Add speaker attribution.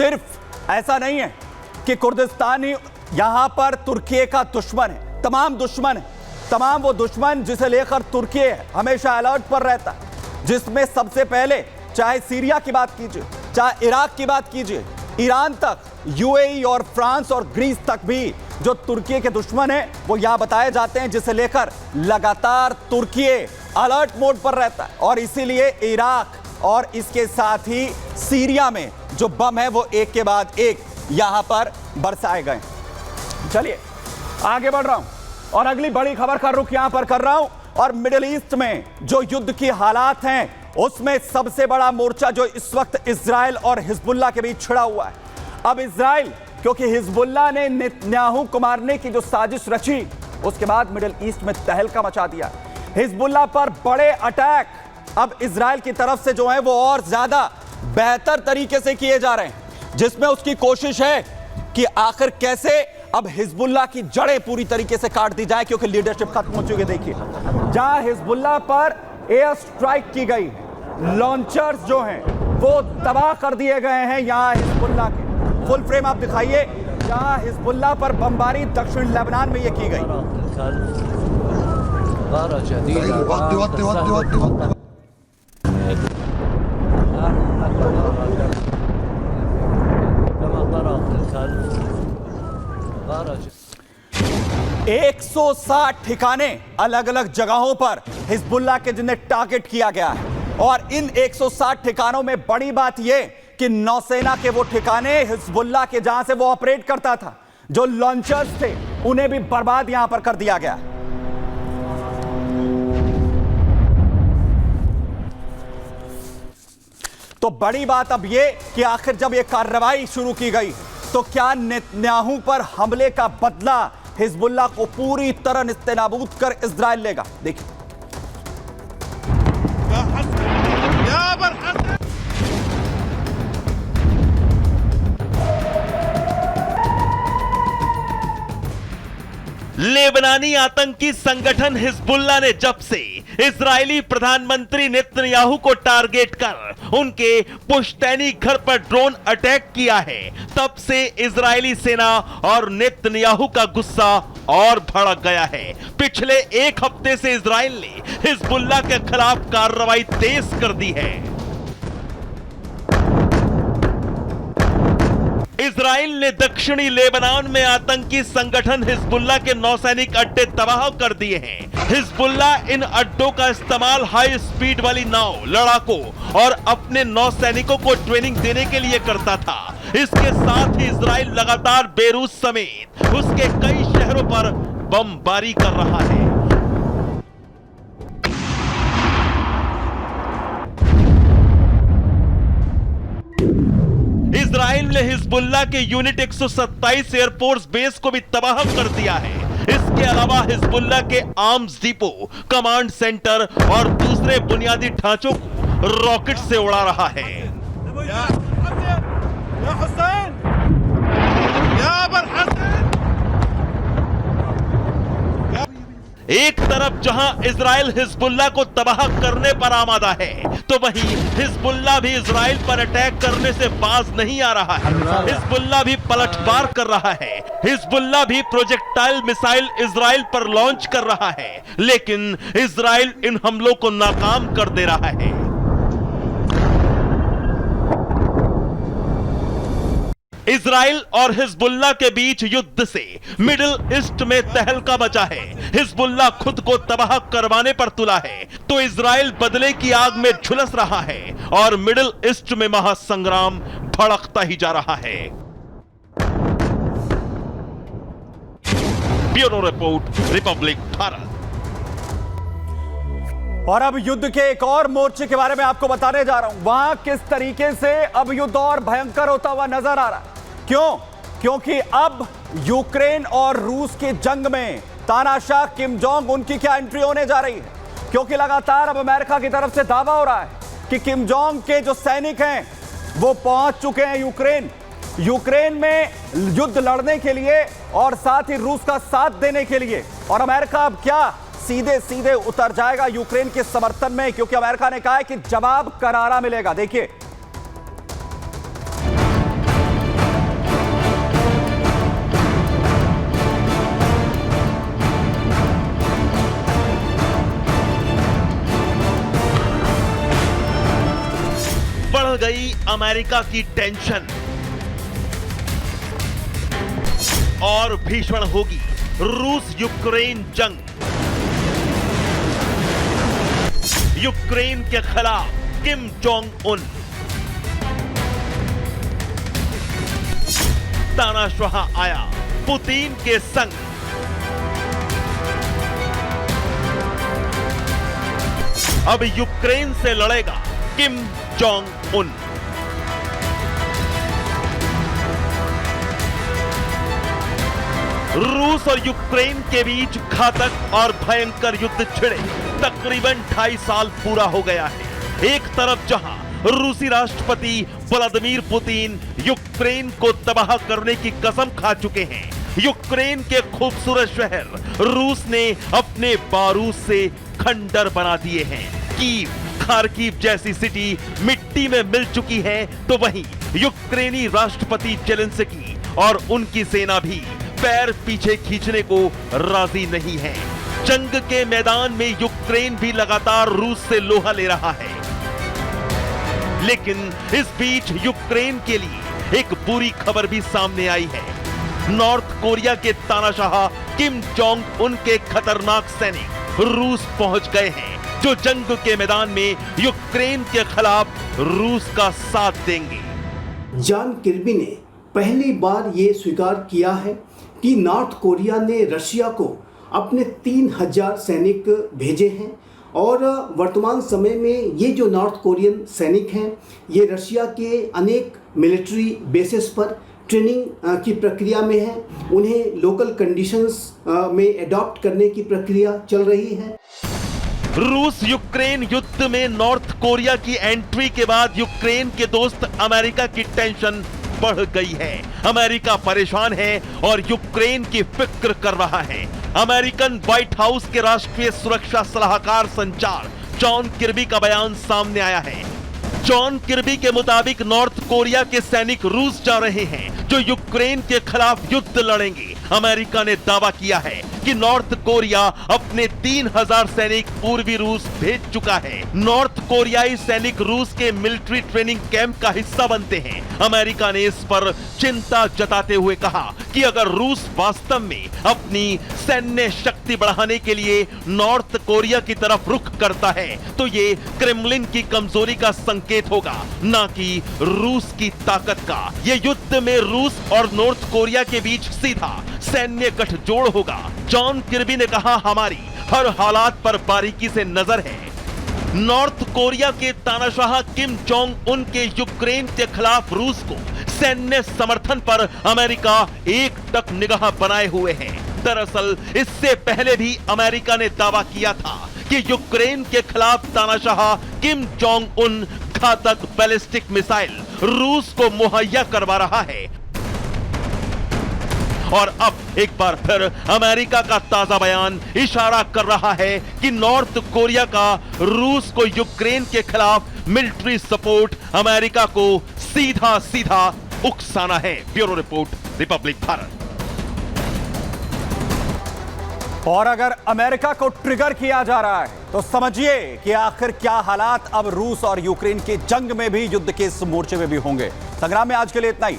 Speaker 1: सिर्फ ऐसा नहीं है कि कुर्दिस्तान ही यहां पर तुर्की का दुश्मन है, तमाम दुश्मन है, तमाम वो दुश्मन जिसे लेकर तुर्की हमेशा अलर्ट पर रहता है, जिसमें सबसे पहले चाहे सीरिया की बात कीजिए, चाहे इराक की बात कीजिए, ईरान तक, यूएई और फ्रांस और ग्रीस तक भी जो तुर्की के दुश्मन है वो यहां बताए जाते हैं, जिसे लेकर लगातार तुर्की अलर्ट मोड पर रहता है। और इसीलिए इराक और इसके साथ ही सीरिया में जो बम है वो एक के बाद एक यहां पर बरसाए गए। चलिए आगे बढ़ रहा हूं और अगली बड़ी खबर का रुख यहां पर कर रहा हूं। और मिडिल ईस्ट में जो युद्ध की हालात हैं उसमें सबसे बड़ा मोर्चा जो इस वक्त इजराइल और हिजबुल्लाह के बीच छिड़ा हुआ है। अब इजराइल, क्योंकि हिजबुल्लाह ने नेतन्याहू को मारने की जो साजिश रची उसके बाद मिडिल ईस्ट में तहलका मचा दिया। हिजबुल्लाह पर बड़े अटैक अब इजराइल की तरफ से जो है वो और ज्यादा बेहतर तरीके से किए जा रहे हैं, जिसमें उसकी कोशिश है कि आखिर कैसे अब हिजबुल्लाह की जड़ें पूरी तरीके से काट दी जाए, क्योंकि लीडरशिप खत्म हो चुकी है। देखिए जहां हिजबुल्लाह पर एयर स्ट्राइक की गई, लॉन्चर्स जो हैं वो तबाह कर दिए गए हैं। यहां हिजबुल्लाह के फुल फ्रेम आप दिखाइए, जहां हिजबुल्लाह पर बमबारी दक्षिण लेबनान में यह की गई। एक 160 ठिकाने अलग अलग जगहों पर हिजबुल्लाह के जिन्हें टारगेट किया गया है। और इन 160 ठिकानों में बड़ी बात यह कि नौसेना के वो ठिकाने हिजबुल्लाह के जहां से वो ऑपरेट करता था, जो लॉन्चर्स थे उन्हें भी बर्बाद यहां पर कर दिया गया। तो बड़ी बात अब यह कि आखिर जब यह कार्रवाई शुरू की गई तो क्या नेतन्याहू पर हमले का बदला हिजबुल्लाह को पूरी तरह निस्तेनाबूद कर इजराइल लेगा। देखिए
Speaker 2: लेबनानी आतंकी संगठन हिजबुल्लाह ने जब से इजरायली प्रधानमंत्री नेतन्याहू को टारगेट कर उनके पुश्तैनी घर पर ड्रोन अटैक किया है, तब से इजरायली सेना और नेतन्याहू का गुस्सा और भड़क गया है। पिछले एक हफ्ते से इजराइल ने हिजबुल्लाह के खिलाफ कार्रवाई तेज कर दी है। इजराइल ने दक्षिणी लेबनान में आतंकी संगठन हिजबुल्लाह के नौसैनिक अड्डे तबाह कर दिए हैं। हिजबुल्लाह इन अड्डों का इस्तेमाल हाई स्पीड वाली नाव, लड़ाकों और अपने नौसैनिकों को ट्रेनिंग देने के लिए करता था। इसके साथ ही इजराइल लगातार बेरूत समेत उसके कई शहरों पर बमबारी कर रहा है। इजराइल ने हिजबुल्लाह के यूनिट 127 एयरफोर्स बेस को भी तबाह कर दिया है। इसके अलावा हिजबुल्लाह के आर्म्स डिपो, कमांड सेंटर और दूसरे बुनियादी ढांचों को रॉकेट से उड़ा रहा है। एक तरफ जहां इजराइल हिजबुल्लाह को तबाह करने पर आमादा है, तो वहीं हिजबुल्लाह भी इजराइल पर अटैक करने से बाज नहीं आ रहा है। हिजबुल्लाह भी पलटवार कर रहा है। हिजबुल्लाह भी प्रोजेक्टाइल मिसाइल इजराइल पर लॉन्च कर रहा है, लेकिन इजराइल इन हमलों को नाकाम कर दे रहा है। इजराइल और हिजबुल्लाह के बीच युद्ध से मिडिल ईस्ट में तहलका मचा है। हिजबुल्लाह खुद को तबाह करवाने पर तुला है तो इजराइल बदले की आग में झुलस रहा है और मिडिल ईस्ट में महासंग्राम भड़कता ही जा रहा है। Bureau report, Republic Bharat.
Speaker 1: और अब युद्ध के एक और मोर्चे के बारे में आपको बताने जा रहा हूं। वहां किस तरीके से अब युद्ध और भयंकर होता हुआ नजर आ रहा है। क्यों? क्योंकि अब यूक्रेन और रूस की जंग में तानाशाह किम जोंग उनकी क्या एंट्री होने जा रही है। क्योंकि लगातार अब अमेरिका की तरफ से दावा हो रहा है कि किम जोंग के जो सैनिक हैं वो पहुंच चुके हैं यूक्रेन में युद्ध लड़ने के लिए और साथ ही रूस का साथ देने के लिए। और अमेरिका अब क्या सीधे सीधे उतर जाएगा यूक्रेन के समर्थन में, क्योंकि अमेरिका ने कहा है कि जवाब करारा मिलेगा। देखिए
Speaker 2: अमेरिका की टेंशन और भीषण होगी रूस यूक्रेन जंग। यूक्रेन के खिलाफ किम जोंग उन, तानाशाह आया पुतिन के संग। अब यूक्रेन से लड़ेगा किम जोंग उन। रूस और यूक्रेन के बीच घातक और भयंकर युद्ध छिड़े तकरीबन 2.5 साल पूरा हो गया है। एक तरफ जहां रूसी राष्ट्रपति व्लादिमीर पुतिन यूक्रेन को तबाह करने की कसम खा चुके हैं, यूक्रेन के खूबसूरत शहर रूस ने अपने बारूद से खंडर बना दिए हैं। कीव, खार्किव जैसी सिटी मिट्टी में मिल चुकी है, तो वहीं यूक्रेनी राष्ट्रपति जेलेंस्की और उनकी सेना भी पैर पीछे खींचने को राजी नहीं है। जंग के मैदान में यूक्रेन भी लगातार रूस से लोहा ले रहा है, लेकिन इस बीच यूक्रेन के लिए एक बुरी खबर भी सामने आई है। नॉर्थ कोरिया के तानाशाह किम जोंग उन के खतरनाक सैनिक रूस पहुंच गए हैं, जो जंग के मैदान में यूक्रेन के खिलाफ रूस का साथ देंगे।
Speaker 3: जॉन किर्बी ने पहली बार ये स्वीकार किया है कि नॉर्थ कोरिया ने रशिया को अपने 3000 सैनिक भेजे हैं और वर्तमान समय में ये जो नॉर्थ कोरियन सैनिक हैं ये रशिया के अनेक मिलिट्री बेसिस पर ट्रेनिंग की प्रक्रिया में हैं। उन्हें लोकल कंडीशंस में एडॉप्ट करने की प्रक्रिया चल रही है।
Speaker 2: रूस यूक्रेन युद्ध में नॉर्थ कोरिया की एंट्री के बाद यूक्रेन के दोस्त अमेरिका की टेंशन बढ़ गई है। अमेरिका परेशान है और यूक्रेन की फिक्र कर रहा है। अमेरिकन व्हाइट हाउस के राष्ट्रीय सुरक्षा सलाहकार संचार जॉन किर्बी का बयान सामने आया है। जॉन किर्बी के मुताबिक नॉर्थ कोरिया के सैनिक रूस जा रहे हैं, जो यूक्रेन के खिलाफ युद्ध लड़ेंगे। अमेरिका ने दावा किया है कि नॉर्थ कोरिया अपने 3000 सैनिक पूर्वी रूस भेज चुका है। नॉर्थ कोरियाई सैनिक रूस के मिलिट्री ट्रेनिंग कैंप का हिस्सा बनते हैं। अमेरिका ने इस पर चिंता जताते हुए कहा कि अगर रूस वास्तव में अपनी सैन्य शक्ति बढ़ाने के लिए नॉर्थ कोरिया की तरफ रुख करता है, तो ये क्रेमलिन की कमजोरी का संकेत होगा, न कि रूस की ताकत का। ये युद्ध में रूस और नॉर्थ कोरिया के बीच सीधा सैन्य गठजोड़ होगा। जॉन किर्बी ने कहा, हमारी हर हालात पर बारीकी से नजर है। नॉर्थ कोरिया के तानाशाह किम जोंग उन के यूक्रेन के खिलाफ रूस को सैन्य समर्थन पर अमेरिका एक टक निगाह बनाए हुए है। दरअसल इससे पहले भी अमेरिका ने दावा किया था कि यूक्रेन के खिलाफ तानाशाह किम जोंग उन घातक बैलिस्टिक मिसाइल रूस को मुहैया करवा रहा है। और अब एक बार फिर अमेरिका का ताजा बयान इशारा कर रहा है कि नॉर्थ कोरिया का रूस को यूक्रेन के खिलाफ मिलिट्री सपोर्ट अमेरिका को सीधा सीधा उकसाना है। Bureau report, Republic Bharat.
Speaker 1: और अगर अमेरिका को ट्रिगर किया जा रहा है तो समझिए कि आखिर क्या हालात अब रूस और यूक्रेन के जंग में भी, युद्ध के इस मोर्चे में भी होंगे। संग्राम में आज के लिए इतना ही।